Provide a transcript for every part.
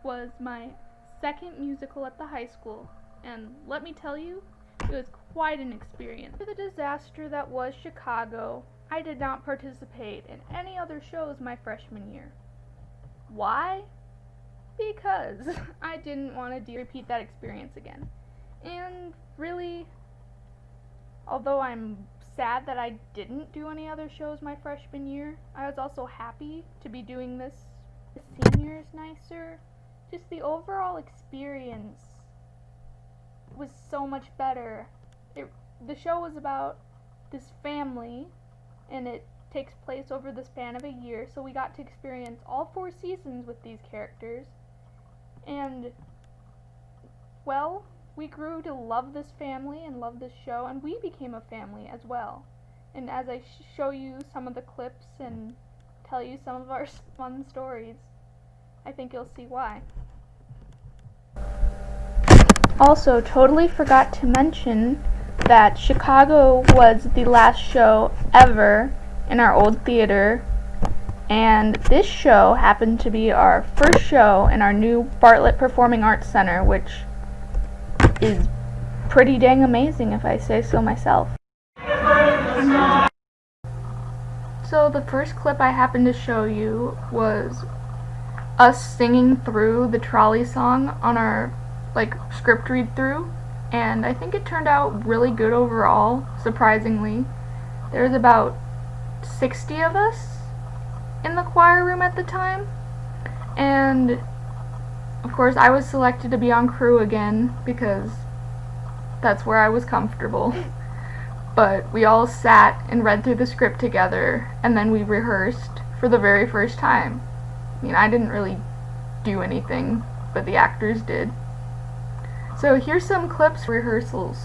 was my second musical at the high school, and let me tell you, it was quite an experience. For the disaster that was Chicago, I did not participate in any other shows my freshman year. Why? Because I didn't want to repeat that experience again. And really, although I'm sad that I didn't do any other shows my freshman year, I was also happy to be doing this. The senior is nicer. Just the overall experience was so much better. The show was about this family, and it takes place over the span of a year, so we got to experience all 4 seasons with these characters. And, well, we grew to love this family and love this show, and we became a family as well. And as I show you some of the clips and tell you some of our fun stories, I think you'll see why. Also, totally forgot to mention that Chicago was the last show ever in our old theater, and this show happened to be our first show in our new Bartlett Performing Arts Center, which is pretty dang amazing if I say so myself. So the first clip I happened to show you was us singing through the trolley song on our script read through, and I think it turned out really good overall, surprisingly. There's about 60 of us in the choir room at the time, and of course I was selected to be on crew again because that's where I was comfortable. But we all sat and read through the script together, and then we rehearsed for the very first time. I mean, I didn't really do anything, but the actors did. So here's some clips rehearsals.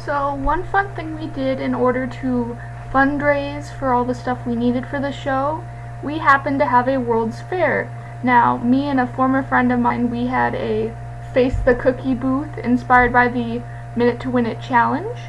So one fun thing we did in order to fundraise for all the stuff we needed for the show, we happened to have a World's Fair. Now, me and a former friend of mine, we had a Face the Cookie booth inspired by the Minute to Win It challenge,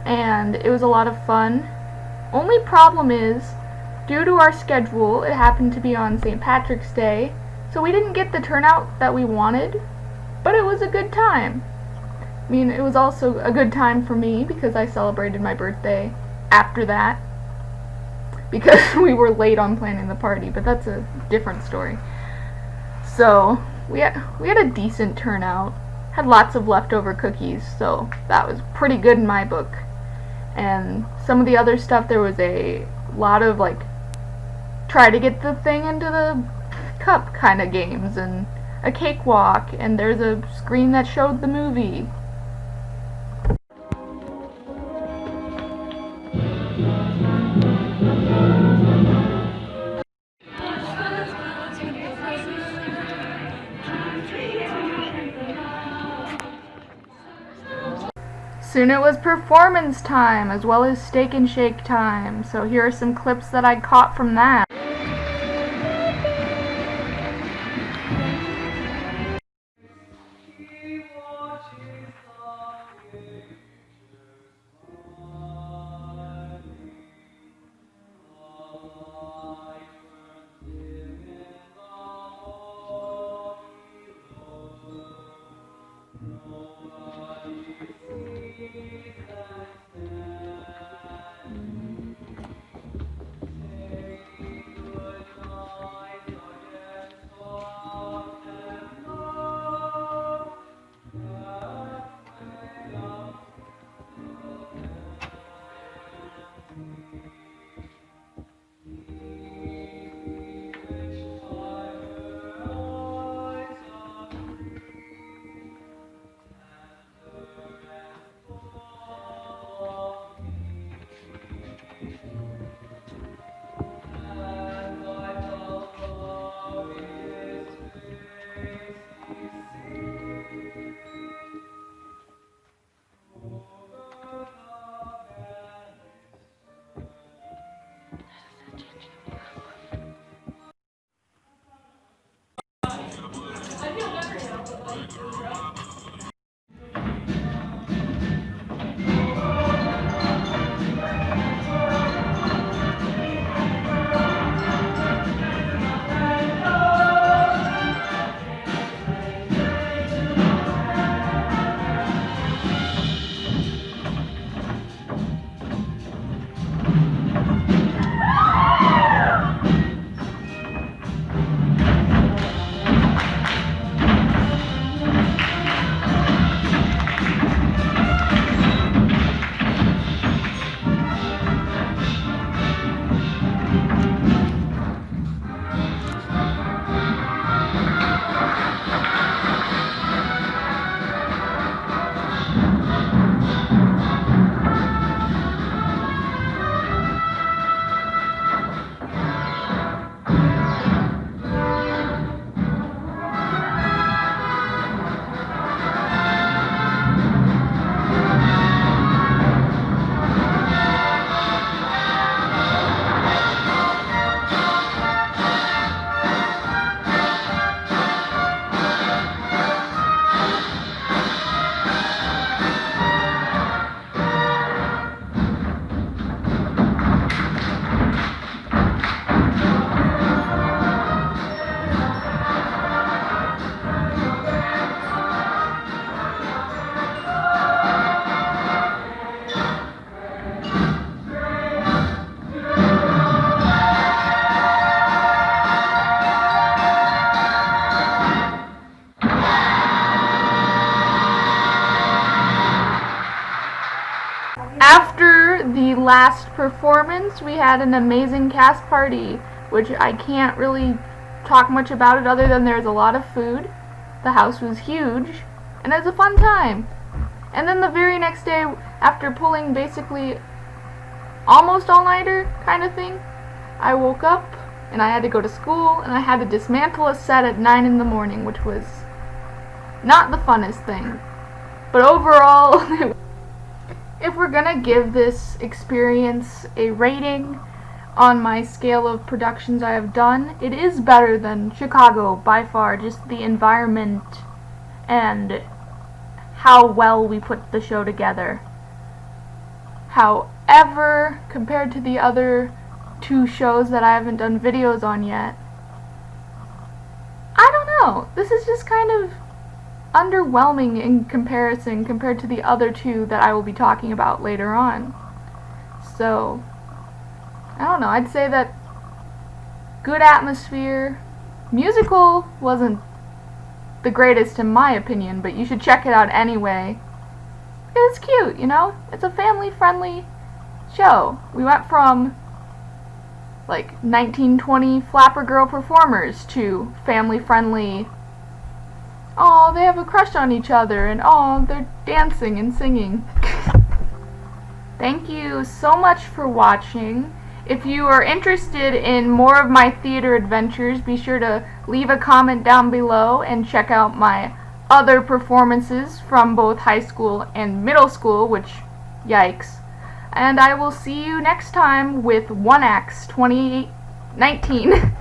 and it was a lot of fun. Only problem is, due to our schedule, it happened to be on St. Patrick's Day, so we didn't get the turnout that we wanted, but it was a good time. I mean, it was also a good time for me because I celebrated my birthday after that because we were late on planning the party, but that's a different story. So, we had a decent turnout, had lots of leftover cookies, so that was pretty good in my book. And some of the other stuff, there was a lot of try to get the thing into the cup kind of games, and a cakewalk, and there's a screen that showed the movie. Soon it was performance time, as well as steak and shake time, so here are some clips that I caught from that. last performance, we had an amazing cast party, which I can't really talk much about it other than there's a lot of food. The house was huge, and it was a fun time. And then the very next day, after pulling basically almost all-nighter kind of thing, I woke up and I had to go to school, and I had to dismantle a set at 9 in the morning, which was not the funnest thing. But overall, if we're gonna give this experience a rating on my scale of productions I have done, it is better than Chicago by far, just the environment and how well we put the show together. However, compared to the other 2 shows that I haven't done videos on yet, I don't know, this is just kind of underwhelming in comparison compared to the other 2 that I will be talking about later on. So, I don't know, I'd say that good atmosphere. Musical wasn't the greatest in my opinion, but you should check it out anyway. It's cute, you know? It's a family-friendly show. We went from like 1920 flapper girl performers to family-friendly, oh, they have a crush on each other, and oh, they're dancing and singing. Thank you so much for watching. If you are interested in more of my theater adventures, be sure to leave a comment down below and check out my other performances from both high school and middle school, which, yikes. And I will see you next time with 1Acts 2019.